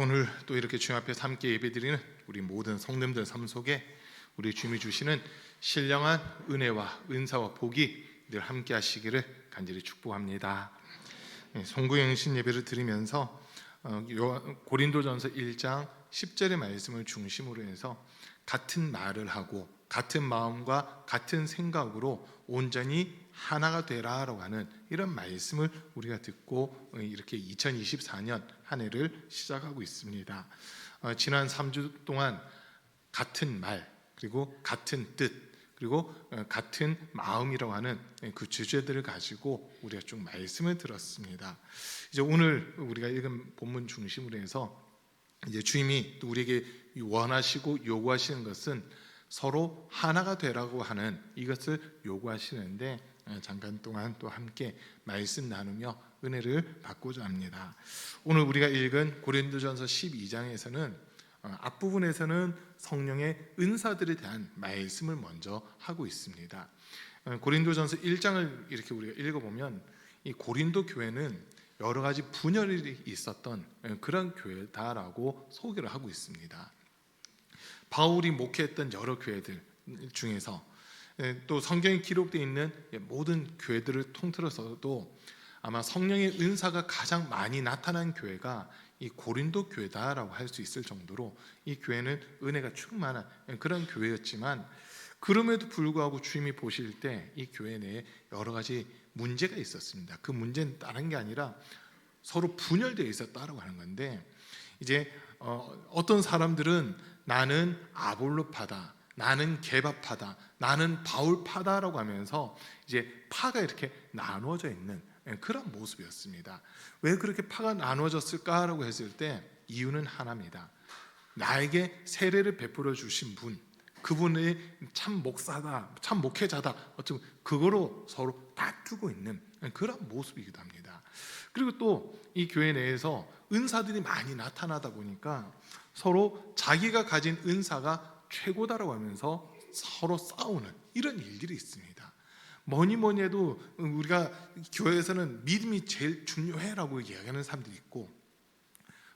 오늘 또 이렇게 주님 앞에서 함께 예배드리는 우리 모든 성도님들 삶 속에 우리 주님이 주시는 신령한 은혜와 은사와 복이 늘 함께 하시기를 간절히 축복합니다. 송구영신 예배를 드리면서 고린도전서 1장 10절의 말씀을 중심으로 해서 같은 말을 하고 같은 마음과 같은 생각으로 온전히 하나가 되라라고 하는 이런 말씀을 우리가 듣고 이렇게 2024년 한 해를 시작하고 있습니다. 지난 3주 동안 같은 말, 그리고 같은 뜻, 그리고 같은 마음이라고 하는 그 주제들을 가지고 우리가 쭉 말씀을 들었습니다. 이제 오늘 우리가 읽은 본문 중심으로 해서 이제 주님이 또 우리에게 원하시고 요구하시는 것은 서로 하나가 되라고 하는 이것을 요구하시는데 잠깐 동안 또 함께 말씀 나누며 은혜를 받고자 합니다. 오늘 우리가 읽은 고린도전서 12장에서는 앞부분에서는 성령의 은사들에 대한 말씀을 먼저 하고 있습니다. 고린도전서 1장을 이렇게 우리가 읽어보면 이 고린도 교회는 여러 가지 분열이 있었던 그런 교회다라고 소개를 하고 있습니다. 바울이 목회했던 여러 교회들 중에서 또 성경에 기록되어 있는 모든 교회들을 통틀어서도 아마 성령의 은사가 가장 많이 나타난 교회가 이 고린도 교회다라고 할 수 있을 정도로 이 교회는 은혜가 충만한 그런 교회였지만, 그럼에도 불구하고 주님이 보실 때 이 교회 내에 여러 가지 문제가 있었습니다. 그 문제는 다른 게 아니라 서로 분열되어 있었다라고 하는 건데, 이제 어떤 사람들은 나는 아볼로파다, 나는 게바파다, 나는 바울파다라고 하면서 이제 파가 이렇게 나누어져 있는 그런 모습이었습니다. 왜 그렇게 파가 나누어졌을까라고 했을 때 이유는 하나입니다. 나에게 세례를 베풀어 주신 분, 그분이 참 목사다, 참 목회자다, 어쩌면 그거로 서로 다투고 있는 그런 모습이기도 합니다. 그리고 또 이 교회 내에서 은사들이 많이 나타나다 보니까 서로 자기가 가진 은사가 최고다라고 하면서 서로 싸우는 이런 일들이 있습니다. 뭐니 해도 우리가 교회에서는 믿음이 제일 중요해라고 이야기하는 사람들이 있고,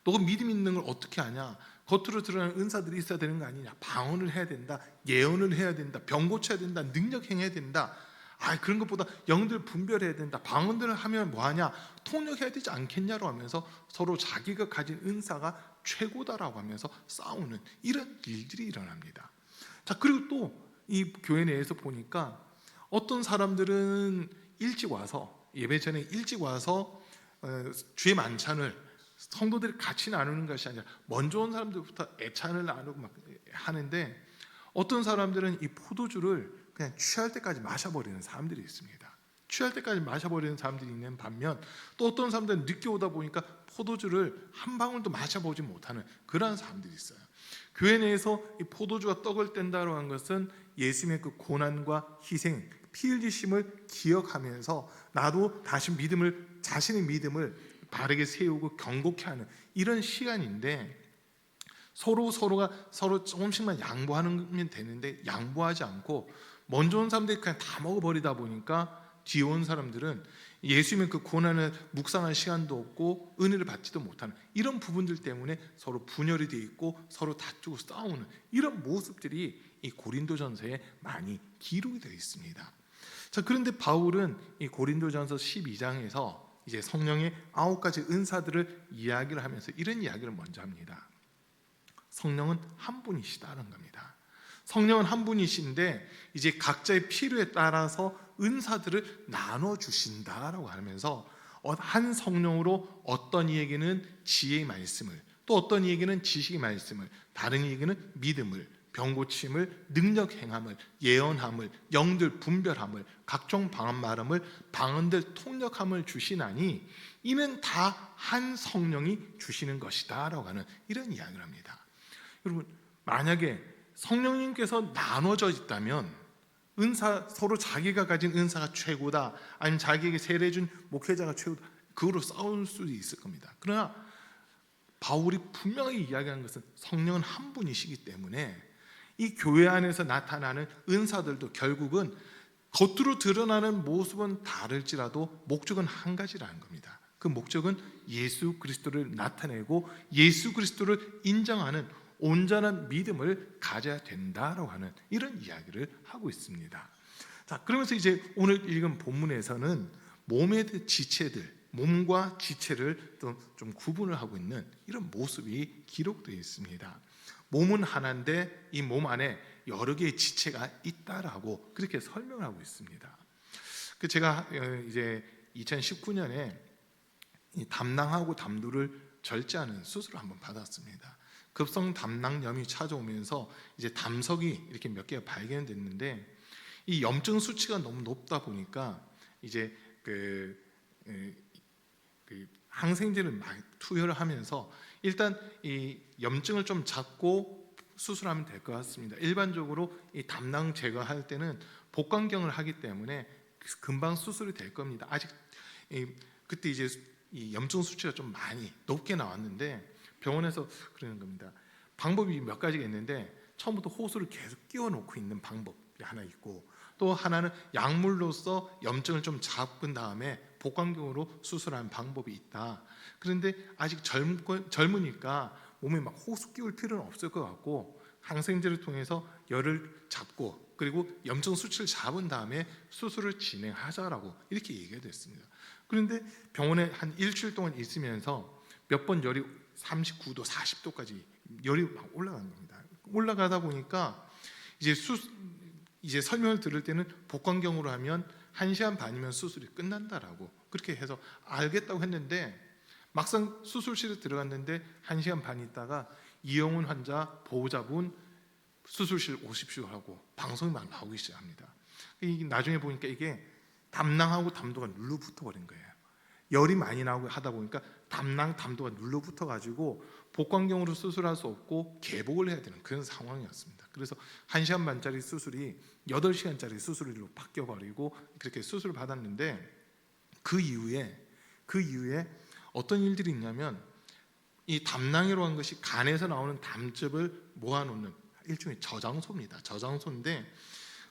또 믿음 있는 걸 어떻게 하냐, 겉으로 드러나는 은사들이 있어야 되는 거 아니냐, 방언을 해야 된다, 예언을 해야 된다, 병 고쳐야 된다, 능력 행해야 된다, 그런 것보다 영들 분별해야 된다, 방언들을 하면 뭐하냐, 통역해야 되지 않겠냐고 하면서 서로 자기가 가진 은사가 최고다라고 하면서 싸우는 이런 일들이 일어납니다. 자, 그리고 또 이 교회 내에서 보니까 어떤 사람들은 일찍 와서, 예배 전에 일찍 와서 주의 만찬을 성도들이 같이 나누는 것이 아니라 먼저 온 사람들부터 애찬을 나누고 막 하는데, 어떤 사람들은 이 포도주를 그냥 취할 때까지 마셔버리는 사람들이 있습니다. 취할 때까지 마셔버리는 사람들이 있는 반면, 또 어떤 사람들은 늦게 오다 보니까 포도주를 한 방울도 마셔보지 못하는 그런 사람들이 있어요. 교회 내에서 이 포도주와 떡을 뗀다고 하는 것은 예수님의 그 고난과 희생, 피 흘리심을 기억하면서 나도 다시 자신의 믿음을 바르게 세우고 경고케 하는 이런 시간인데, 서로가 조금씩만 양보하면 되는데 양보하지 않고 먼저 온 사람들이 그냥 다 먹어버리다 보니까 뒤에 온 사람들은 예수님의 그 고난을 묵상할 시간도 없고 은혜를 받지도 못하는 이런 부분들 때문에 서로 분열이 되어 있고 서로 다투고 싸우는 이런 모습들이 이 고린도전서에 많이 기록이 되어 있습니다. 자, 그런데 바울은 이 고린도전서 12장에서 이제 성령의 9가지 은사들을 이야기를 하면서 이런 이야기를 먼저 합니다. 성령은 한 분이시다는 겁니다. 성령은 한 분이신데 이제 각자의 필요에 따라서 은사들을 나눠 주신다라고 하면서 한 성령으로 어떤 이에게는 지혜의 말씀을, 또 어떤 이에게는 지식의 말씀을, 다른 이에게는 믿음을, 병고침을, 능력 행함을, 예언함을, 영들 분별함을, 각종 방언 말함을, 방언들 통역함을 주시나니 이는 다 한 성령이 주시는 것이다라고 하는 이런 이야기를 합니다. 여러분, 만약에 성령님께서 나눠져 있다면 은사, 서로 자기가 가진 은사가 최고다, 아니면 자기에게 세례 준 목회자가 최고다, 그거로 싸울 수도 있을 겁니다. 그러나 바울이 분명히 이야기하는 것은 성령은 한 분이시기 때문에 이 교회 안에서 나타나는 은사들도 결국은 겉으로 드러나는 모습은 다를지라도 목적은 한 가지라는 겁니다. 그 목적은 예수 그리스도를 나타내고 예수 그리스도를 인정하는 온전한 믿음을 가져야 된다라고 하는 이런 이야기를 하고 있습니다. 자, 그러면서 이제 오늘 읽은 본문에서는 몸의 지체들, 몸과 지체를 또 좀 구분을 하고 있는 이런 모습이 기록되어 있습니다. 몸은 하나인데 이 몸 안에 여러 개의 지체가 있다라고 그렇게 설명을 하고 있습니다. 제가 이제 2019년에 이 담낭하고 담도를 절제하는 수술을 한번 받았습니다. 급성 담낭염이 찾아오면서 이제 담석이 이렇게 몇 개가 발견됐는데 이 염증 수치가 너무 높다 보니까 이제 그 항생제를 많이 투여를 하면서 일단 이 염증을 좀 잡고 수술하면 될 것 같습니다. 일반적으로 이 담낭 제거할 때는 복강경을 하기 때문에 금방 수술이 될 겁니다. 아직 그때 이제 이 염증 수치가 좀 많이 높게 나왔는데 병원에서 그러는 겁니다. 방법이 몇 가지가 있는데 처음부터 호수를 계속 끼워 놓고 있는 방법이 하나 있고 또 하나는 약물로서 염증을 좀 잡은 다음에 복강경으로 수술하는 방법이 있다. 그런데 아직 젊으니까 몸에 막 호수 끼울 필요는 없을 것 같고 항생제를 통해서 열을 잡고 그리고 염증 수치를 잡은 다음에 수술을 진행하자라고 이렇게 얘기가 됐습니다. 그런데 병원에 한 일주일 동안 있으면서 몇 번 열이 39도, 40도까지 열이 막 올라간 겁니다. 올라가다 보니까 이제 설명을 들을 때는 복강경으로 하면 1시간 반이면 수술이 끝난다라고 그렇게 해서 알겠다고 했는데 막상 수술실에 들어갔는데 1시간 반 있다가 이영훈 환자 보호자분 수술실 오십시오 하고 방송이 막 나오기 시작합니다. 나중에 보니까 이게 담낭하고 담도가 눌러붙어 버린 거예요. 열이 많이 나고 하다 보니까 담낭, 담도가 눌러붙어 가지고 복강경으로 수술할 수 없고 개복을 해야 되는 그런 상황이었습니다. 그래서 1시간 반짜리 수술이 8시간짜리 수술로 바뀌어 버리고 그렇게 수술을 받았는데 그 이후에 어떤 일들이 있냐면 이 담낭이라고 하는 것이 간에서 나오는 담즙을 모아놓는 일종의 저장소입니다. 저장소인데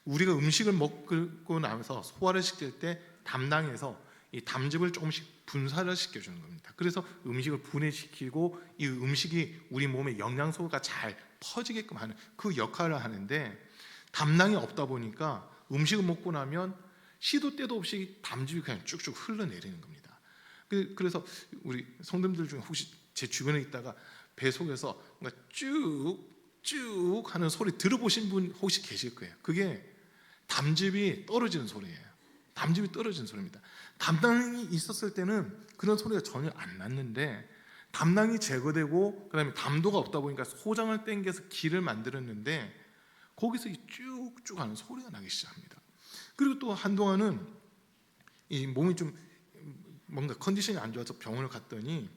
우리가 음식을 먹고 나면서 소화를 시킬 때 담낭에서 이 담즙을 조금씩 분사를 시켜주는 겁니다. 그래서 음식을 분해시키고 이 음식이 우리 몸에 영양소가 잘 퍼지게끔 하는 그 역할을 하는데 담낭이 없다 보니까 음식을 먹고 나면 시도 때도 없이 담즙이 그냥 쭉쭉 흘러내리는 겁니다. 그래서 우리 성도님들 중에 혹시 제 주변에 있다가 배 속에서 뭔가 쭉 하는 소리 들어보신 분 혹시 계실 거예요. 그게 담즙이 떨어지는 소리예요. 담즙이 떨어지는 소리입니다. 담낭이 있었을 때는 그런 소리가 전혀 안 났는데 담낭이 제거되고 그다음에 담도가 없다 보니까 소장을 당겨서 기를 만들었는데 거기서 이 쭉쭉 하는 소리가 나기 시작합니다. 그리고 또 한동안은 이 몸이 좀 뭔가 컨디션이 안 좋아서 병원을 갔더니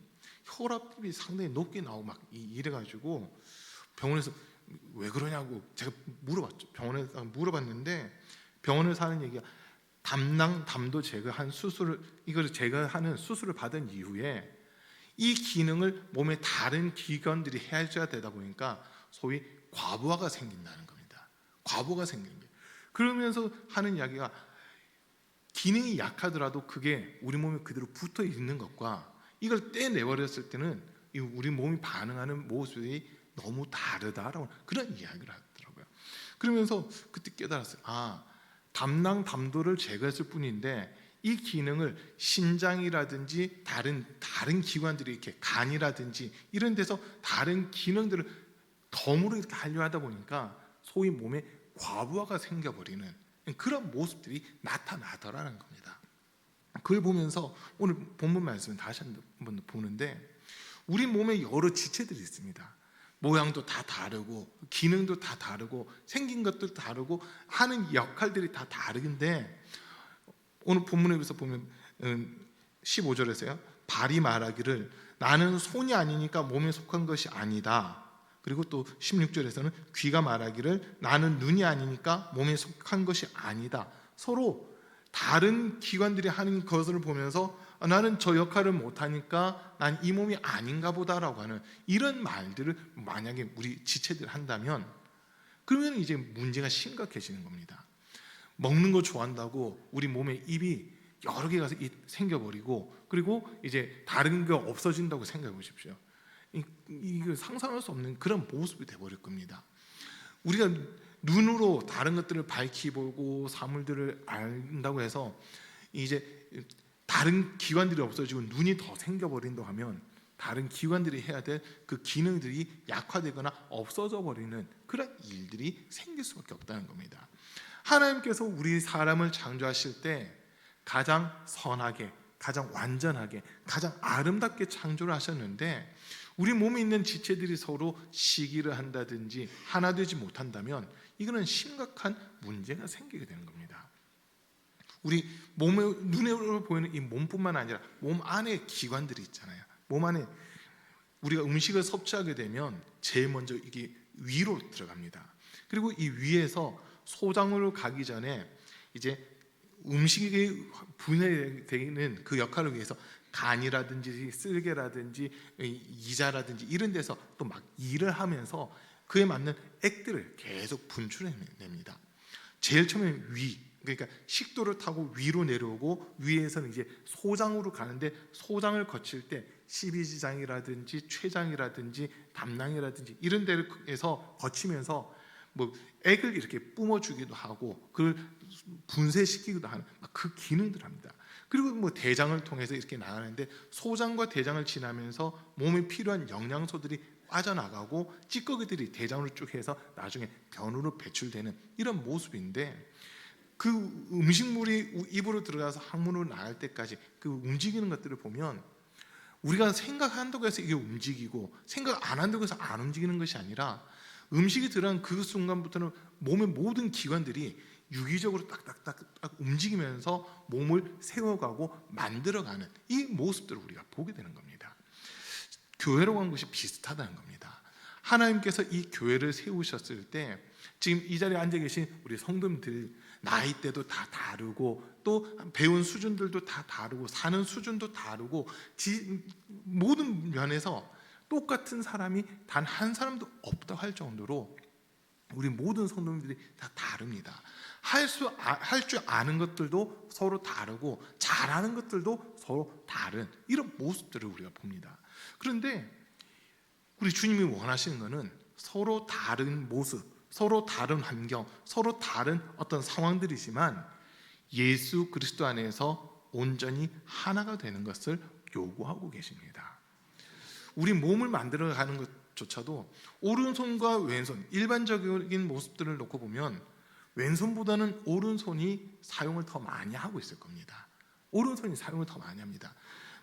혈압이 상당히 높게 나오고 막 이래가지고 병원에서 왜 그러냐고 제가 물어봤죠. 병원에서 물어봤는데 병원에서 하는 얘기가 담낭, 담도 제거한 수술을 이걸 제거하는 수술을 받은 이후에 이 기능을 몸의 다른 기관들이 해줘야 되다 보니까 소위 과부하가 생긴다는 겁니다. 과부하가 생기는 거예요. 그러면서 하는 이야기가 기능이 약하더라도 그게 우리 몸에 그대로 붙어 있는 것과 이걸 떼내버렸을 때는 우리 몸이 반응하는 모습이 너무 다르다라고 그런 이야기를 하더라고요. 그러면서 그때 깨달았어요. 담낭, 담도를 제거했을 뿐인데 이 기능을 신장이라든지 다른 기관들이 이렇게 간이라든지 이런 데서 다른 기능들을 덤으로 이렇게 하려 하다 보니까 소위 몸에 과부하가 생겨버리는 그런 모습들이 나타나더라는 겁니다. 그걸 보면서 오늘 본문 말씀을 다시 한번 보는데 우리 몸에 여러 지체들이 있습니다. 모양도 다 다르고 기능도 다 다르고 생긴 것도 다르고 하는 역할들이 다 다른데 오늘 본문에서 보면 15절에서요. 발이 말하기를 나는 손이 아니니까 몸에 속한 것이 아니다. 그리고 또 16절에서는 귀가 말하기를 나는 눈이 아니니까 몸에 속한 것이 아니다. 서로 다른 기관들이 하는 것을 보면서 나는 저 역할을 못하니까 난 이 몸이 아닌가 보다라고 하는 이런 말들을 만약에 우리 지체들 한다면 그러면 이제 문제가 심각해지는 겁니다. 먹는 거 좋아한다고 우리 몸에 입이 여러 개가 생겨버리고, 그리고 이제 다른 게 없어진다고 생각해 보십시오. 이거 상상할 수 없는 그런 모습이 돼버릴 겁니다. 우리가 눈으로 다른 것들을 밝히 보고 사물들을 안다고 해서 이제 다른 기관들이 없어지고 눈이 더 생겨버린다고 하면 다른 기관들이 해야 될 그 기능들이 약화되거나 없어져 버리는 그런 일들이 생길 수밖에 없다는 겁니다. 하나님께서 우리 사람을 창조하실 때 가장 선하게, 가장 완전하게, 가장 아름답게 창조를 하셨는데, 우리 몸에 있는 지체들이 서로 시기를 한다든지 하나 되지 못한다면 이거는 심각한 문제가 생기게 되는 겁니다. 우리 몸에 눈으로 보이는 이 몸뿐만 아니라 몸 안에 기관들이 있잖아요. 몸 안에 우리가 음식을 섭취하게 되면 제일 먼저 이게 위로 들어갑니다. 그리고 이 위에서 소장으로 가기 전에 이제 음식이 분해되는 그 역할을 위해서 간이라든지 쓸개라든지 이자라든지 이런 데서 또 막 일을 하면서 그에 맞는 액들을 계속 분출해냅니다. 제일 처음에 위, 그러니까 식도를 타고 위로 내려오고 위에서는 이제 소장으로 가는데, 소장을 거칠 때 십이지장이라든지 췌장이라든지 담낭이라든지 이런 데에서 거치면서 뭐 액을 이렇게 뿜어주기도 하고 그걸 분쇄시키기도 하는 그 기능들을 합니다. 그리고 뭐 대장을 통해서 이렇게 나가는데, 소장과 대장을 지나면서 몸에 필요한 영양소들이 빠져나가고 찌꺼기들이 대장으로 쭉 해서 나중에 변으로 배출되는 이런 모습인데, 그 음식물이 입으로 들어가서 항문으로 나갈 때까지 그 움직이는 것들을 보면 우리가 생각한다고 해서 이게 움직이고 생각 안 한다고 해서 안 움직이는 것이 아니라, 음식이 들어간 그 순간부터는 몸의 모든 기관들이 유기적으로 딱딱딱 움직이면서 몸을 세워가고 만들어가는 이 모습들을 우리가 보게 되는 겁니다. 교회라고 하는 것이 비슷하다는 겁니다. 하나님께서 이 교회를 세우셨을 때 지금 이 자리에 앉아 계신 우리 성도님들 나이대도 다 다르고 또 배운 수준들도 다 다르고 사는 수준도 다르고 모든 면에서 똑같은 사람이 단 한 사람도 없다 할 정도로 우리 모든 성도님들이 다 다릅니다. 할 줄 아는 것들도 서로 다르고 잘하는 것들도 서로 다른 이런 모습들을 우리가 봅니다. 그런데 우리 주님이 원하시는 것은 서로 다른 모습, 서로 다른 환경, 서로 다른 어떤 상황들이지만 예수 그리스도 안에서 온전히 하나가 되는 것을 요구하고 계십니다. 우리 몸을 만들어가는 것조차도 오른손과 왼손, 일반적인 모습들을 놓고 보면 왼손보다는 오른손이 사용을 더 많이 하고 있을 겁니다. 오른손이 사용을 더 많이 합니다.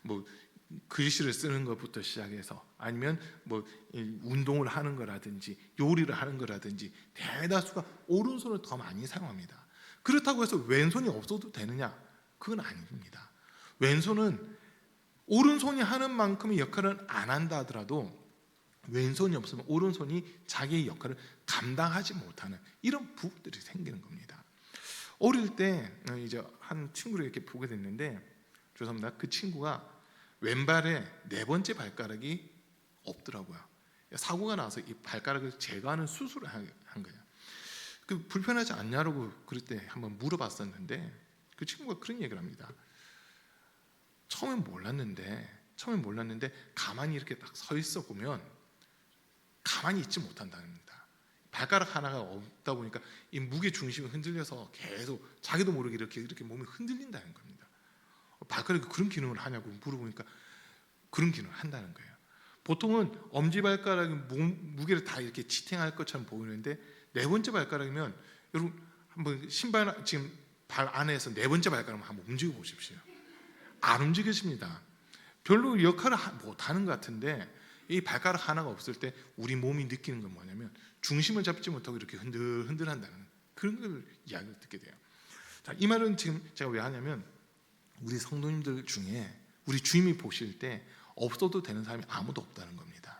뭐 글씨를 쓰는 것부터 시작해서 아니면 뭐 운동을 하는 거라든지 요리를 하는 거라든지 대다수가 오른손을 더 많이 사용합니다. 그렇다고 해서 왼손이 없어도 되느냐? 그건 아닙니다. 왼손은 오른손이 하는 만큼의 역할은 안 한다 하더라도 왼손이 없으면 오른손이 자기의 역할을 감당하지 못하는 이런 부분들이 생기는 겁니다. 어릴 때 이제 한 친구를 이렇게 보게 됐는데, 죄송합니다. 그 친구가 왼발에 네 번째 발가락이 없더라고요. 사고가 나서 이 발가락을 제거하는 수술을 한 거예요. 그 불편하지 않냐고 그럴 때 한번 물어봤었는데 그 친구가 그런 얘기를 합니다. 처음엔 몰랐는데 가만히 이렇게 딱 서 있어 보면 가만히 있지 못한답니다. 발가락 하나가 없다 보니까 이 무게 중심이 흔들려서 계속 자기도 모르게 이렇게 몸이 흔들린다는 겁니다. 발가락이 그런 기능을 하냐고 물어보니까 그런 기능을 한다는 거예요. 보통은 엄지발가락이 무게를 다 이렇게 지탱할 것처럼 보이는데 네 번째 발가락이면, 여러분 한번 신발 지금 발 안에서 네 번째 발가락만 한번 움직여 보십시오. 안 움직여집니다. 별로 역할을 못하는 것 같은데, 이 발가락 하나가 없을 때 우리 몸이 느끼는 건 뭐냐면 중심을 잡지 못하고 이렇게 흔들한다는 그런 걸 이야기를 듣게 돼요. 자, 이 말은 지금 제가 왜 하냐면 우리 성도님들 중에 우리 주님이 보실 때 없어도 되는 사람이 아무도 없다는 겁니다.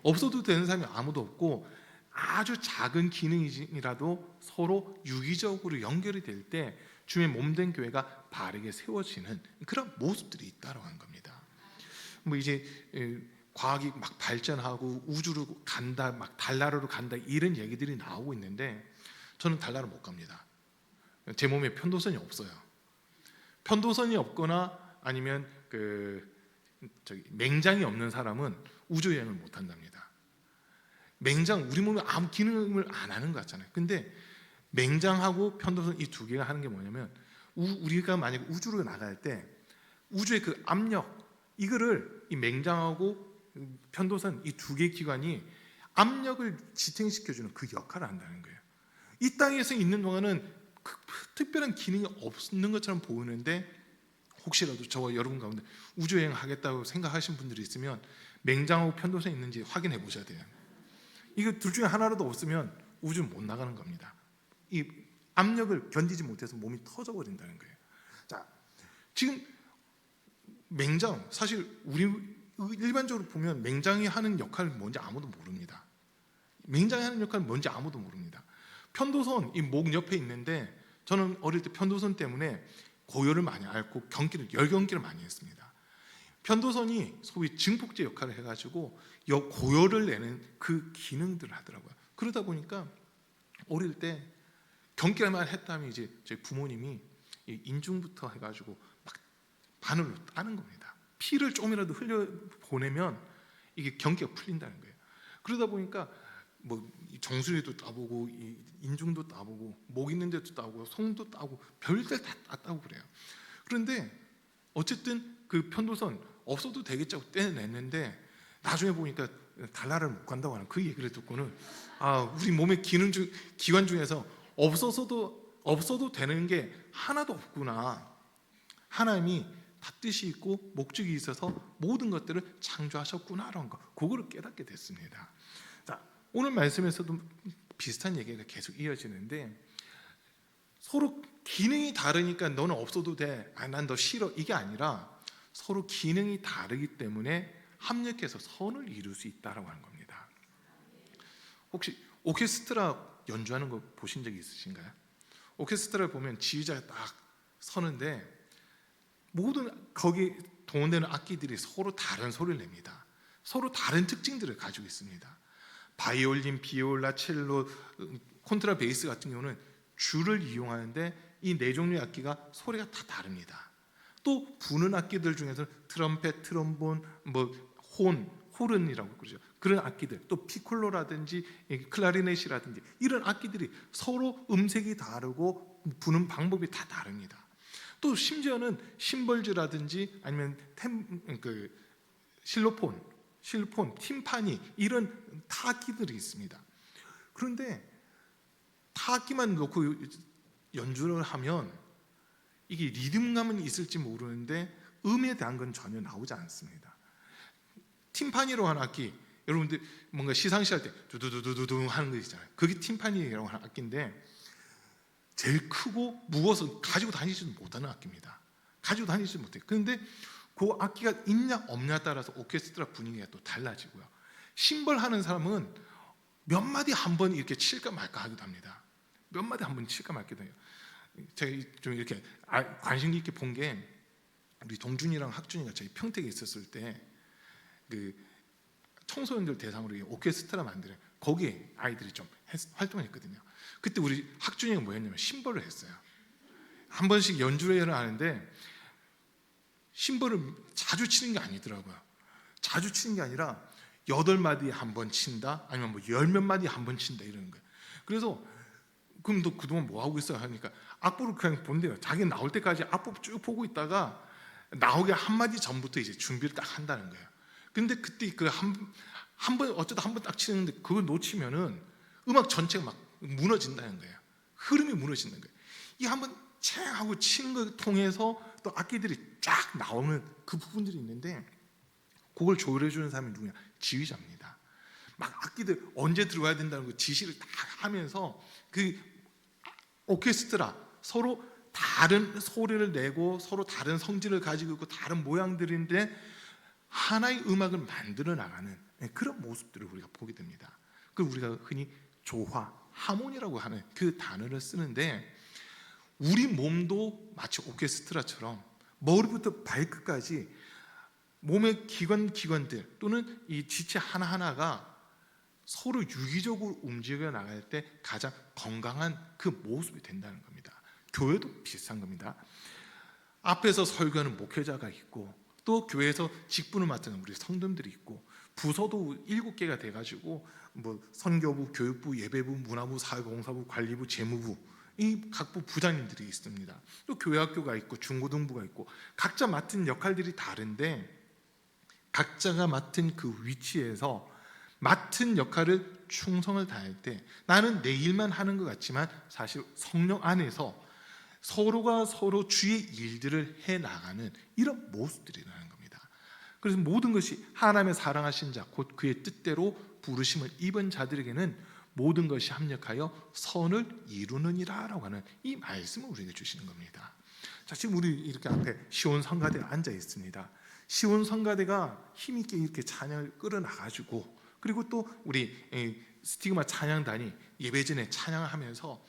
없어도 되는 사람이 아무도 없고 아주 작은 기능이라도 서로 유기적으로 연결이 될 때 주의 몸된 교회가 바르게 세워지는 그런 모습들이 있다고 하는 겁니다. 뭐 이제 과학이 막 발전하고 우주로 간다, 막 달나라로 간다 이런 얘기들이 나오고 있는데 저는 달나라 못 갑니다. 제 몸에 편도선이 없어요. 편도선이 없거나 아니면 맹장이 없는 사람은 우주 여행을 못 한답니다. 맹장, 우리 몸에 아무 기능을 안 하는 것 같잖아요. 근데 맹장하고 편도선 이 두 개가 하는 게 뭐냐면, 우리가 만약에 우주로 나갈 때 우주의 그 압력, 이거를 이 맹장하고 편도선 이 두 개의 기관이 압력을 지탱시켜주는 그 역할을 한다는 거예요. 이 땅에서 있는 동안은 특별한 기능이 없는 것처럼 보이는데, 혹시라도 저와 여러분 가운데 우주여행 하겠다고 생각하신 분들이 있으면 맹장하고 편도선이 있는지 확인해 보셔야 돼요. 이거 둘 중에 하나라도 없으면 우주는 못 나가는 겁니다. 이 압력을 견디지 못해서 몸이 터져 버린다는 거예요. 자, 지금 맹장, 사실 우리 일반적으로 보면 맹장이 하는 역할이 뭔지 아무도 모릅니다. 맹장이 하는 역할은 뭔지 아무도 모릅니다. 편도선, 이 목 옆에 있는데, 저는 어릴 때 편도선 때문에 고열을 많이 앓고 열경기를 많이 했습니다. 편도선이 소위 증폭제 역할을 해가지고 고열을 내는 그 기능들을 하더라고요. 그러다 보니까 어릴 때 경기만 했다면 이제 저희 부모님이 인중부터 해가지고 막 바늘로 따는 겁니다. 피를 좀이라도 흘려 보내면 이게 경기가 풀린다는 거예요. 그러다 보니까 뭐 정수리도 따보고 인중도 따보고 목 있는 데도 따고 손도 따고 별들 다 따고 그래요. 그런데 어쨌든 그 편도선 없어도 되겠자고 떼냈는데, 나중에 보니까 달나라를 못 간다고 하는 그 얘기를 듣고는, 우리 몸의 기관 중에서 없어도 되는 게 하나도 없구나. 하나님이 다 뜻이 있고 목적이 있어서 모든 것들을 창조하셨구나라는 거, 그거를 깨닫게 됐습니다. 자, 오늘 말씀에서도 비슷한 얘기가 계속 이어지는데, 서로 기능이 다르니까 너는 없어도 돼, 난 너 싫어, 이게 아니라 서로 기능이 다르기 때문에 합력해서 선을 이룰 수 있다라고 하는 겁니다. 혹시 오케스트라 연주하는 거 보신 적이 있으신가요? 오케스트라를 보면 지휘자가 딱 서는데 모든 거기 동원되는 악기들이 서로 다른 소리를 냅니다. 서로 다른 특징들을 가지고 있습니다. 바이올린, 비올라, 첼로, 콘트라베이스 같은 경우는 줄을 이용하는데 이 네 종류의 악기가 소리가 다 다릅니다. 또 부는 악기들 중에서 트럼펫, 트럼본, 호른이라고 그러죠. 그런 악기들, 또 피콜로라든지 클라리넷이라든지 이런 악기들이 서로 음색이 다르고 부는 방법이 다 다릅니다. 또 심지어는 심벌즈라든지 아니면 실로폰, 팀파니, 이런 타악기들이 있습니다. 그런데 타악기만 놓고 연주를 하면 이게 리듬감은 있을지 모르는데 음에 대한 건 전혀 나오지 않습니다. 팀파니로 하는 악기, 여러분들 뭔가 시상시 할 때 두두두두두 하는 거 있잖아요. 그게 팀파니라고 하는 악기인데 제일 크고 무거워서 가지고 다니지도 못하는 악기입니다. 가지고 다니지 못해요. 그런데 그 악기가 있냐 없냐에 따라서 오케스트라 분위기가 또 달라지고요. 심벌 하는 사람은 몇 마디 한 번 이렇게 칠까 말까 하기도 합니다. 몇 마디 한 번 칠까 말기도 해요. 제가 좀 이렇게 관심 있게 본 게, 우리 동준이랑 학준이가 저희 평택에 있었을 때 그 청소년들 대상으로 오케스트라 만드는, 거기에 아이들이 좀 활동을 했거든요. 그때 우리 학준이가 뭐 했냐면 심벌을 했어요. 한 번씩 연주를 하는데 심벌을 자주 치는 게 아니더라고요. 자주 치는 게 아니라 8마디에 한 번 친다, 아니면 뭐 10몇 마디에 한 번 친다, 이러는 거예요. 그래서 그럼 너 그동안 뭐 하고 있어? 하니까 악보를 그냥 본대요. 자기는 나올 때까지 악보 쭉 보고 있다가 나오기 한 마디 전부터 이제 준비를 딱 한다는 거예요. 근데 그때 그 한 번 어쩌다 한 번 딱 치는데 그걸 놓치면은 음악 전체가 막 무너진다는 거예요. 흐름이 무너지는 거예요. 이 한번 챙 하고 치는 걸 통해서 또 악기들이 쫙 나오는 그 부분들이 있는데, 그걸 조율해 주는 사람이 누구냐? 지휘자입니다. 막 악기들 언제 들어가야 된다는 거 지시를 다 하면서 그 오케스트라 서로 다른 소리를 내고 서로 다른 성질을 가지고 있고 다른 모양들인데 하나의 음악을 만들어 나가는 그런 모습들을 우리가 보게 됩니다. 그 우리가 흔히 조화, 하모니라고 하는 그 단어를 쓰는데, 우리 몸도 마치 오케스트라처럼 머리부터 발끝까지 몸의 기관들 또는 이 지체 하나하나가 서로 유기적으로 움직여 나갈 때 가장 건강한 그 모습이 된다는 겁니다. 교회도 비슷한 겁니다. 앞에서 설교하는 목회자가 있고, 또 교회에서 직분을 맡는 우리 성도들이 있고, 부서도 7개가 돼가지고 뭐 선교부, 교육부, 예배부, 문화부, 사회봉사부, 관리부, 재무부, 이 각부 부장님들이 있습니다. 또 교회학교가 있고 중고등부가 있고, 각자 맡은 역할들이 다른데 각자가 맡은 그 위치에서 맡은 역할을 충성을 다할 때 나는 내 일만 하는 것 같지만 사실 성령 안에서 서로가 서로 주의 일들을 해나가는 이런 모습들이라는 겁니다. 그래서 모든 것이 하나님의 사랑하신 자, 곧 그의 뜻대로 부르심을 입은 자들에게는 모든 것이 합력하여 선을 이루느니라 라고 하는 이 말씀을 우리에게 주시는 겁니다. 자, 지금 우리 이렇게 앞에 시온 성가대가 앉아 있습니다. 시온 성가대가 힘있게 이렇게 찬양을 끌어나가지고, 그리고 또 우리 스티그마 찬양단이 예배전에 찬양을 하면서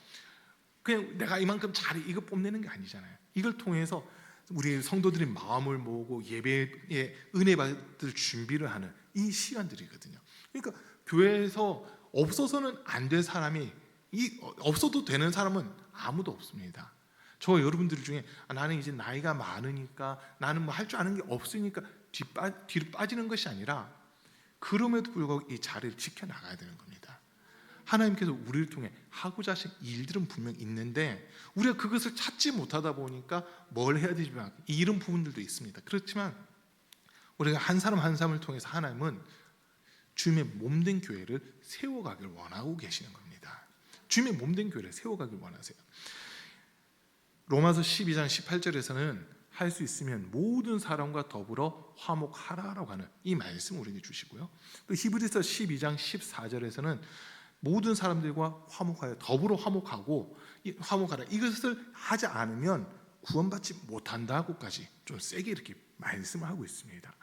그냥 내가 이만큼 잘해 이거 뽐내는 게 아니잖아요. 이걸 통해서 우리 성도들이 마음을 모으고 예배에 은혜 받을 준비를 하는 이 시간들이거든요. 그러니까 교회에서 없어서는 안 될 사람이, 없어도 되는 사람은 아무도 없습니다. 저 여러분들 중에 나는 이제 나이가 많으니까, 나는 뭐 할 줄 아는 게 없으니까 뒤로 빠지는 것이 아니라, 그럼에도 불구하고 이 자리를 지켜나가야 되는 겁니다. 하나님께서 우리를 통해 하고자 하신 일들은 분명 있는데 우리가 그것을 찾지 못하다 보니까 뭘 해야 되지 이런 부분들도 있습니다. 그렇지만 우리가 한 사람 한 사람을 통해서 하나님은 주님의 몸된 교회를 세워가길 원하고 계시는 겁니다. 주님의 몸된 교회를 세워가길 원하세요. 로마서 12장 18절에서는 할 수 있으면 모든 사람과 더불어 화목하라라고 하는 이 말씀을 우리에게 주시고요. 또 히브리서 12장 14절에서는 모든 사람들과 화목하여 더불어 화목하라, 이것을 하지 않으면 구원받지 못한다고까지 좀 세게 이렇게 말씀을 하고 있습니다.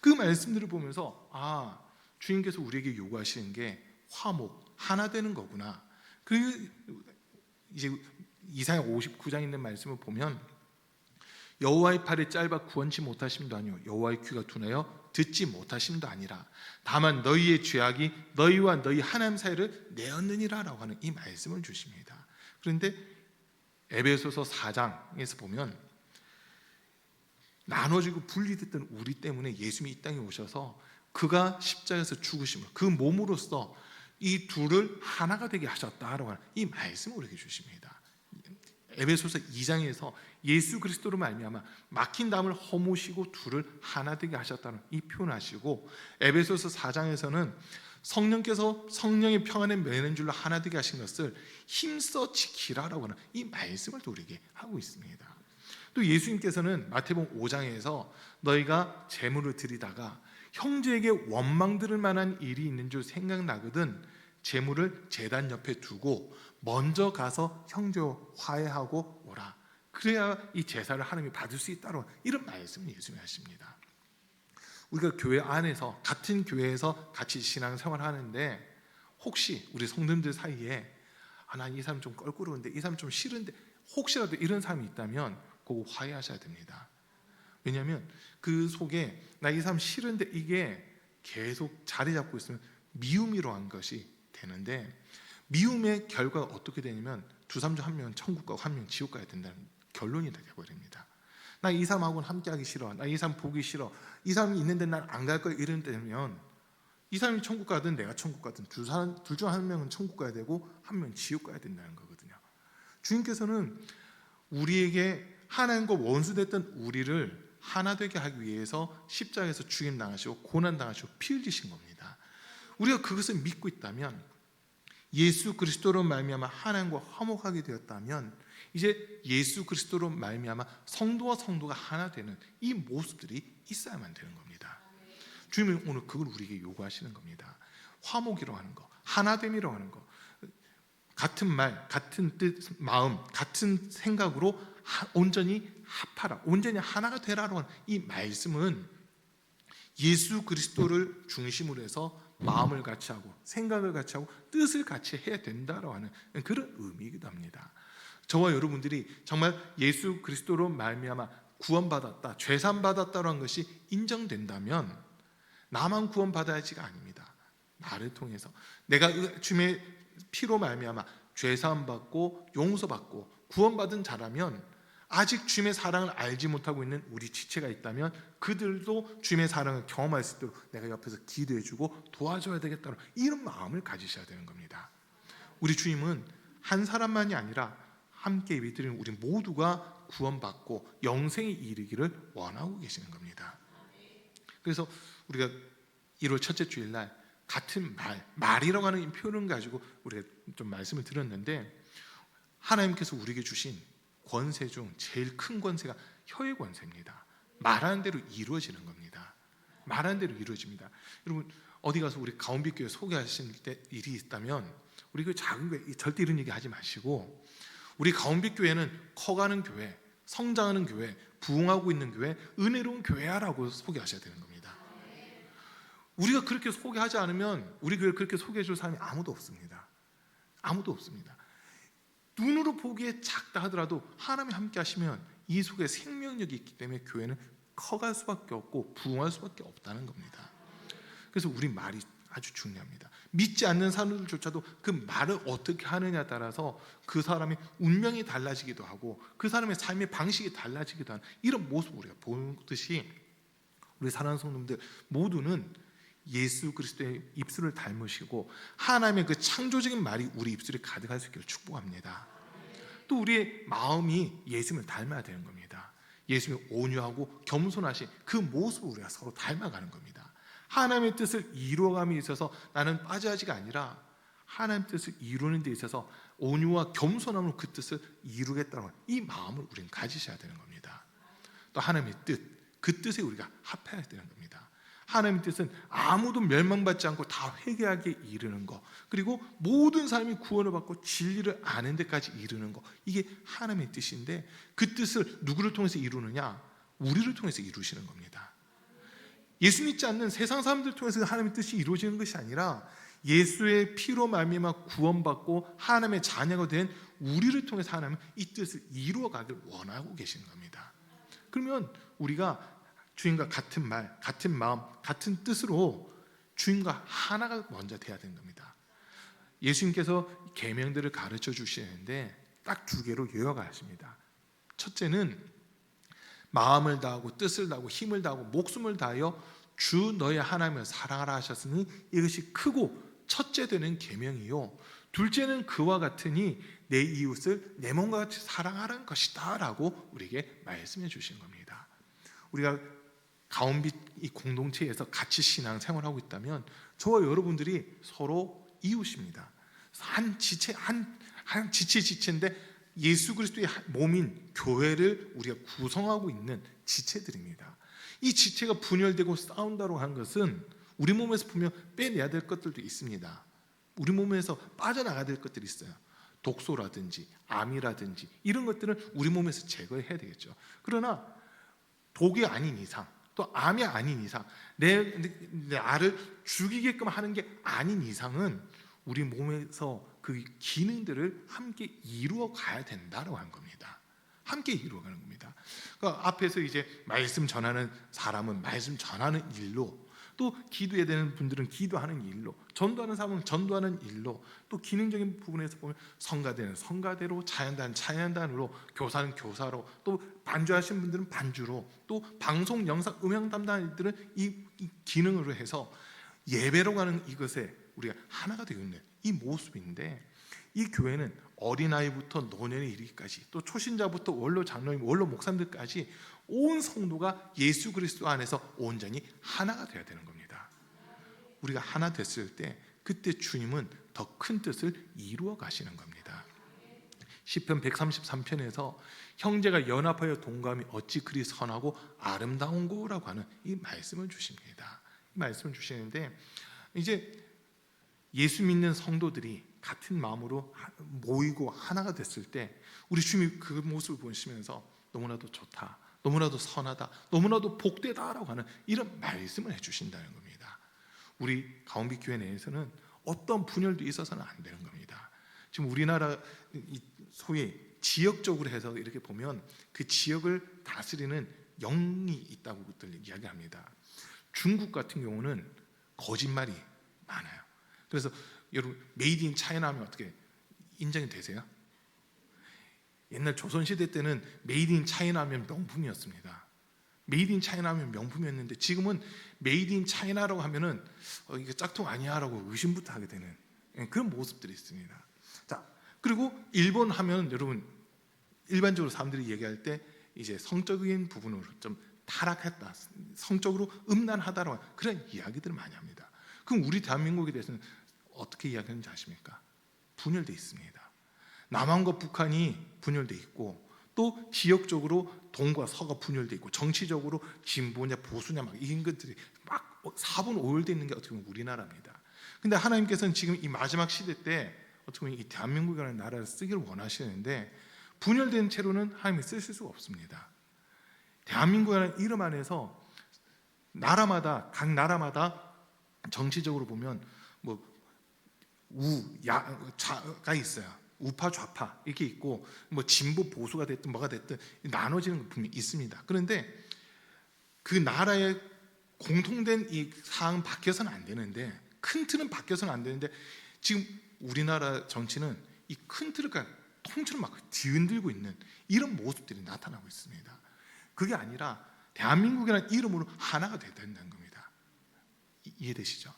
그 말씀들을 보면서 주님께서 우리에게 요구하시는 게 화목, 하나 되는 거구나. 이제 이사야 59장 있는 말씀을 보면 여호와의 팔이 짧아 구원치 못하심도 아니요 여호와의 귀가 둔하여 듣지 못하심도 아니라 다만 너희의 죄악이 너희와 너희 하나님 사이를 내었느니라라고 하는 이 말씀을 주십니다. 그런데 에베소서 4장에서 보면 나눠지고 분리됐던 우리 때문에 예수님이 이 땅에 오셔서 그가 십자가에서 죽으심을, 그 몸으로써 이 둘을 하나가 되게 하셨다라고 하는 이 말씀을 우리에게 주십니다. 에베소서 2장에서 예수 그리스도로 말미암아 막힌 담을 허무시고 둘을 하나 되게 하셨다는 이 표현하시고, 에베소서 4장에서는 성령께서 성령의 평안에 매는 줄로 하나 되게 하신 것을 힘써 지키라라고 하는 이 말씀을 또 우리에게 하고 있습니다. 또 예수님께서는 마태복음 5장에서 너희가 제물을 드리다가 형제에게 원망 들을 만한 일이 있는 줄 생각나거든 제물을 제단 옆에 두고 먼저 가서 형제와 화해하고 오라. 그래야 이 제사를 하나님이 받을 수 있다고 이런 말씀을 예수님이 하십니다. 우리가 교회 안에서 같은 교회에서 같이 신앙생활을 하는데 혹시 우리 성도님들 사이에 난 이 사람 좀 껄끄러운데 이 사람 좀 싫은데 혹시라도 이런 사람이 있다면 그거 화해하셔야 됩니다. 왜냐하면 그 속에 나 이 사람 싫은데 이게 계속 자리 잡고 있으면 미움이로 한 것이 되는데, 미움의 결과가 어떻게 되냐면 두 사람 중 한 명은 천국 가고 한 명은 지옥 가야 된다는 결론이 되어버립니다. 나 이 사람하고는 함께하기 싫어, 나 이 사람 보기 싫어, 이 사람이 있는데 난 안 갈 거야, 이런 때면 이 사람이 천국 가든 내가 천국 가든 둘 중 한 명은 천국 가야 되고 한 명은 지옥 가야 된다는 거거든요. 주님께서는 우리에게 하나님과 원수됐던 우리를 하나 되게 하기 위해서 십자가에서 죽임 당하시고 고난 당하시고 피 흘리신 겁니다. 우리가 그것을 믿고 있다면, 예수 그리스도로 말미암아 하나님과 화목하게 되었다면 이제 예수 그리스도로 말미암아 성도와 성도가 하나 되는 이 모습들이 있어야만 되는 겁니다. 주님은 오늘 그걸 우리에게 요구하시는 겁니다. 화목이라고 하는 거, 하나됨이라고 하는 거, 같은 말, 같은 뜻, 마음, 같은 생각으로 온전히 합하라, 온전히 하나가 되라라고 하는 이 말씀은 예수 그리스도를 중심으로 해서 마음을 같이 하고 생각을 같이 하고 뜻을 같이 해야 된다라고 하는 그런 의미이기도 합니다. 저와 여러분들이 정말 예수 그리스도로 말미암아 구원받았다, 죄산받았다라는 것이 인정된다면 나만 구원받아야지가 아닙니다. 나를 통해서 내가 주님의 피로 말미암아 죄사함받고 용서받고 구원받은 자라면 아직 주님의 사랑을 알지 못하고 있는 우리 지체가 있다면 그들도 주님의 사랑을 경험할 수 있도록 내가 옆에서 기도해주고 도와줘야 되겠다는 이런 마음을 가지셔야 되는 겁니다. 우리 주님은 한 사람만이 아니라 함께 예배드리는 우리 모두가 구원받고 영생에 이르기를 원하고 계시는 겁니다. 그래서 우리가 1월 첫째 주일날 같은 말이라고 하는 이 표현을 가지고 우리가 좀 말씀을 드렸는데, 하나님께서 우리에게 주신 권세 중 제일 큰 권세가 혀의 권세입니다. 말하는 대로 이루어지는 겁니다. 말하는 대로 이루어집니다. 여러분, 어디 가서 우리 가운비교회 소개하실 때 일이 있다면 우리 그 작은 교회 절대 이런 얘기 하지 마시고, 우리 가운비교회는 커가는 교회, 성장하는 교회, 부흥하고 있는 교회, 은혜로운 교회야라고 소개하셔야 되는 겁니다. 우리가 그렇게 소개하지 않으면 우리 교회를 그렇게 소개해 줄 사람이 아무도 없습니다. 아무도 없습니다. 눈으로 보기에 작다 하더라도 하나님이 함께 하시면 이 속에 생명력이 있기 때문에 교회는 커갈 수밖에 없고 부흥할 수밖에 없다는 겁니다. 그래서 우리 말이 아주 중요합니다. 믿지 않는 사람들조차도 그 말을 어떻게 하느냐에 따라서 그 사람의 운명이 달라지기도 하고 그 사람의 삶의 방식이 달라지기도 하는 이런 모습을 우리가 보듯이, 우리 사랑하는 성도님들 모두는 예수 그리스도의 입술을 닮으시고 하나님의 그 창조적인 말이 우리 입술에 가득할 수 있기를 축복합니다. 또 우리의 마음이 예수님을 닮아야 되는 겁니다. 예수님이 온유하고 겸손하신 그 모습을 우리가 서로 닮아가는 겁니다. 하나님의 뜻을 이루어감에 있어서 나는 빠져야지가 아니라 하나님의 뜻을 이루는 데 있어서 온유와 겸손함으로 그 뜻을 이루겠다는 이 마음을 우리는 가지셔야 되는 겁니다. 또 하나님의 뜻, 그 뜻에 우리가 합해야 되는 겁니다. 하나님의 뜻은 아무도 멸망받지 않고 다 회개하게 이르는 것, 그리고 모든 사람이 구원을 받고 진리를 아는 데까지 이르는 것, 이게 하나님의 뜻인데 그 뜻을 누구를 통해서 이루느냐? 우리를 통해서 이루시는 겁니다. 예수 믿지 않는 세상 사람들 통해서 하나님의 뜻이 이루어지는 것이 아니라 예수의 피로 말미암아 구원받고 하나님의 자녀가 된 우리를 통해서 하나님은 이 뜻을 이루어가길 원하고 계시는 겁니다. 그러면 우리가 주님과 같은 말, 같은 마음, 같은 뜻으로 주님과 하나가 먼저 돼야 되는 겁니다. 예수님께서 계명들을 가르쳐 주시는데 딱 두 개로 요약하십니다. 첫째는 마음을 다하고 뜻을 다하고 힘을 다하고 목숨을 다하여 주 너의 하나님을 사랑하라 하셨으니 이것이 크고 첫째 되는 계명이요, 둘째는 그와 같으니 내 이웃을 내 몸과 같이 사랑하라는 것이다 라고 우리에게 말씀해 주신 겁니다. 우리가 가온빛 이 공동체에서 같이 신앙 생활하고 있다면 저와 여러분들이 서로 이웃입니다. 한 지체인데 예수 그리스도의 몸인 교회를 우리가 구성하고 있는 지체들입니다. 이 지체가 분열되고 싸운다고 하는 것은 우리 몸에서 보면 빼내야 될 것들도 있습니다. 우리 몸에서 빠져나가야 될 것들이 있어요. 독소라든지 암이라든지 이런 것들은 우리 몸에서 제거해야 되겠죠. 그러나 독이 아닌 이상, 또 암이 아닌 이상, 나를 죽이게끔 하는 게 아닌 이상은 우리 몸에서 그 기능들을 함께 이루어 가야 된다고 하는 겁니다. 함께 이루어가는 겁니다. 그러니까 앞에서 이제 말씀 전하는 사람은 말씀 전하는 일로, 또 기도해야 되는 분들은 기도하는 일로, 전도하는 사람은 전도하는 일로, 또 기능적인 부분에서 보면 성가대는 성가대로, 찬양단 찬양단으로, 교사는 교사로, 또 반주하시는 분들은 반주로, 또 방송 영상 음향 담당자들은 이 기능으로 해서 예배로 가는 이것에 우리가 하나가 되어 있는 이 모습인데, 이 교회는 어린아이부터 노년에 이르기까지, 또 초신자부터 원로 장로님, 원로 목사님들까지 온 성도가 예수 그리스도 안에서 온전히 하나가 되어야 되는 겁니다. 우리가 하나 됐을 때 그때 주님은 더 큰 뜻을 이루어 가시는 겁니다. 시편 133편에서 형제가 연합하여 동감이 어찌 그리 선하고 아름다운고라고 하는 이 말씀을 주십니다. 이 말씀을 주시는데, 이제 예수 믿는 성도들이 같은 마음으로 모이고 하나가 됐을 때 우리 주님이 그 모습을 보시면서 너무나도 좋다, 너무나도 선하다, 너무나도 복되다라고 하는 이런 말씀을 해주신다는 겁니다. 우리 가온빛 교회 내에서는 어떤 분열도 있어서는 안 되는 겁니다. 지금 우리나라 소위 지역적으로 해서 이렇게 보면 그 지역을 다스리는 영이 있다고 이야기합니다. 중국 같은 경우는 거짓말이 많아요. 그래서 여러분 메이드 인 차이나 하면 어떻게 인정이 되세요? 옛날 조선시대 때는 메이드 인 차이나 하면 명품이었습니다. 메이드 인 차이나 하면 명품이었는데 지금은 메이드 인 차이나라고 하면은 이게 짝퉁 아니야 라고 의심부터 하게 되는 그런 모습들이 있습니다. 자, 그리고 일본 하면 여러분 일반적으로 사람들이 얘기할 때 이제 성적인 부분으로 좀 타락했다, 성적으로 음란하다라고 그런 이야기들을 많이 합니다. 그럼 우리 대한민국에 대해서는 어떻게 이야기하는지 아십니까? 분열되어 있습니다. 남한과 북한이 분열되어 있고 또 지역적으로 동과 서가 분열되어 있고 정치적으로 진보냐 보수냐 막 이런 것들이 막 사분오열되어 있는 게 어떻게 보면 우리나라입니다. 근데 하나님께서는 지금 이 마지막 시대 때 어떻게 보면 이 대한민국이라는 나라를 쓰기를 원하시는데 분열된 채로는 하나님이 쓰실 수가 없습니다. 대한민국이라는 이름 안에서 나라마다 각 나라마다 정치적으로 보면 뭐 우야가 있어요. 우파 좌파 이렇게 있고 뭐 진보 보수가 됐든 뭐가 됐든 나눠지는 건 분명히 있습니다. 그런데 그 나라의 공통된 이 사항 바뀌어서는 안 되는데 큰 틀은 바뀌어서는 안 되는데 지금 우리나라 정치는 이 큰 틀을 그냥 통째로 막 뒤흔들고 있는 이런 모습들이 나타나고 있습니다. 그게 아니라 대한민국이라는 이름으로 하나가 돼야 된다는 겁니다. 이해되시죠?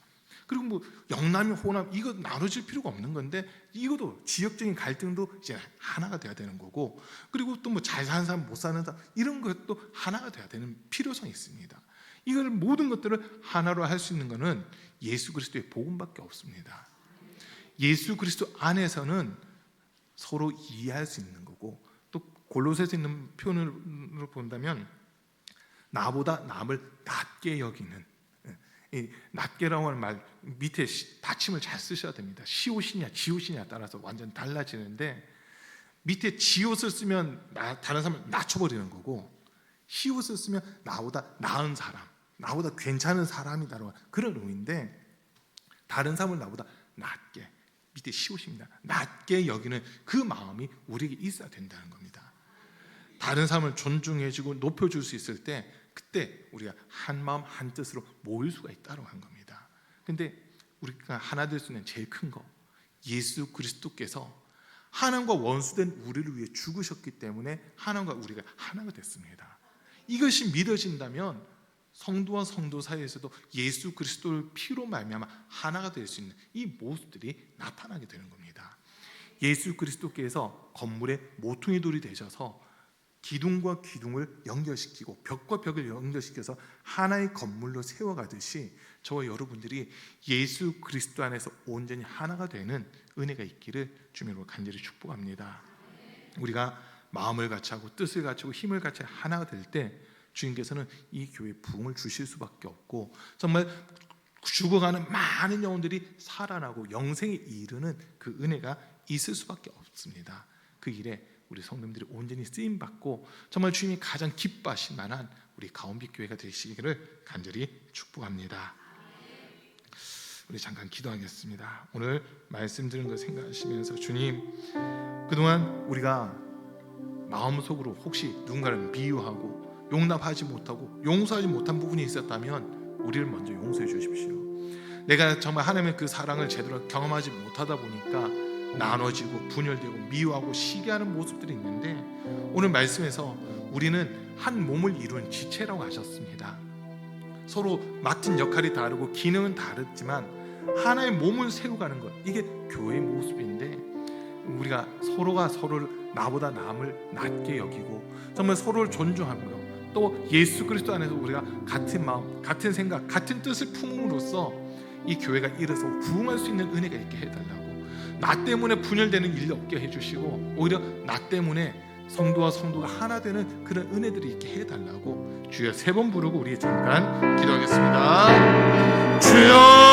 그리고 뭐 영남이 호남 이거 나눠질 필요가 없는 건데 이것도 지역적인 갈등도 이제 하나가 돼야 되는 거고 그리고 또 뭐 잘 사는 사람 못 사는 사람 이런 것도 하나가 돼야 되는 필요성이 있습니다. 이걸 모든 것들을 하나로 할 수 있는 것은 예수 그리스도의 복음밖에 없습니다. 예수 그리스도 안에서는 서로 이해할 수 있는 거고 또 골로새서 있는 표현으로 본다면 나보다 남을 낮게 여기는 이 낮게라고 하는 말 밑에 받침을 잘 쓰셔야 됩니다. 시옷이냐 지옷이냐 따라서 완전 달라지는데 밑에 지옷을 쓰면 다른 사람을 낮춰버리는 거고 시옷을 쓰면 나보다 나은 사람, 나보다 괜찮은 사람이다라고 그런 의미인데 다른 사람을 나보다 낮게 밑에 시옷입니다. 낮게 여기는 그 마음이 우리에게 있어야 된다는 겁니다. 다른 사람을 존중해주고 높여줄 수 있을 때 그때 우리가 한 마음 한 뜻으로 모일 수가 있다고 하는 겁니다. 근데 우리가 하나 될 수 있는 제일 큰 거 예수 그리스도께서 하나님과 원수된 우리를 위해 죽으셨기 때문에 하나님과 우리가 하나가 됐습니다. 이것이 믿어진다면 성도와 성도 사이에서도 예수 그리스도를 피로 말미암아 하나가 될 수 있는 이 모습들이 나타나게 되는 겁니다. 예수 그리스도께서 건물의 모퉁이 돌이 되셔서 기둥과 기둥을 연결시키고 벽과 벽을 연결시켜서 하나의 건물로 세워가듯이 저와 여러분들이 예수 그리스도 안에서 온전히 하나가 되는 은혜가 있기를 주님으로 간절히 축복합니다. 우리가 마음을 같이 하고 뜻을 같이 하고 힘을 같이 하나가 될 때 주님께서는 이 교회에 부흥을 주실 수밖에 없고 정말 죽어가는 많은 영혼들이 살아나고 영생에 이르는 그 은혜가 있을 수밖에 없습니다. 그 일에 우리 성도님들이 온전히 쓰임받고 정말 주님이 가장 기뻐하실 만한 우리 가온빛 교회가 되시기를 간절히 축복합니다. 우리 잠깐 기도하겠습니다. 오늘 말씀 드린 거 생각하시면서 주님 그동안 우리가 마음속으로 혹시 누군가를 미워하고 용납하지 못하고 용서하지 못한 부분이 있었다면 우리를 먼저 용서해 주십시오. 내가 정말 하나님의 그 사랑을 제대로 경험하지 못하다 보니까 나눠지고 분열되고 미워하고 시기하는 모습들이 있는데 오늘 말씀에서 우리는 한 몸을 이룬 지체라고 하셨습니다. 서로 맡은 역할이 다르고 기능은 다르지만 하나의 몸을 세워가는 것 이게 교회의 모습인데 우리가 서로가 서로를 나보다 남을 낮게 여기고 정말 서로를 존중하며 또 예수 그리스도 안에서 우리가 같은 마음, 같은 생각, 같은 뜻을 품음으로써 이 교회가 일어서 부흥할 수 있는 은혜가 있게 해달라고 나 때문에 분열되는 일이 없게 해주시고 오히려 나 때문에 성도와 성도가 하나 되는 그런 은혜들이 있게 해달라고 주여 3번 부르고 우리 잠깐 기도하겠습니다. 주여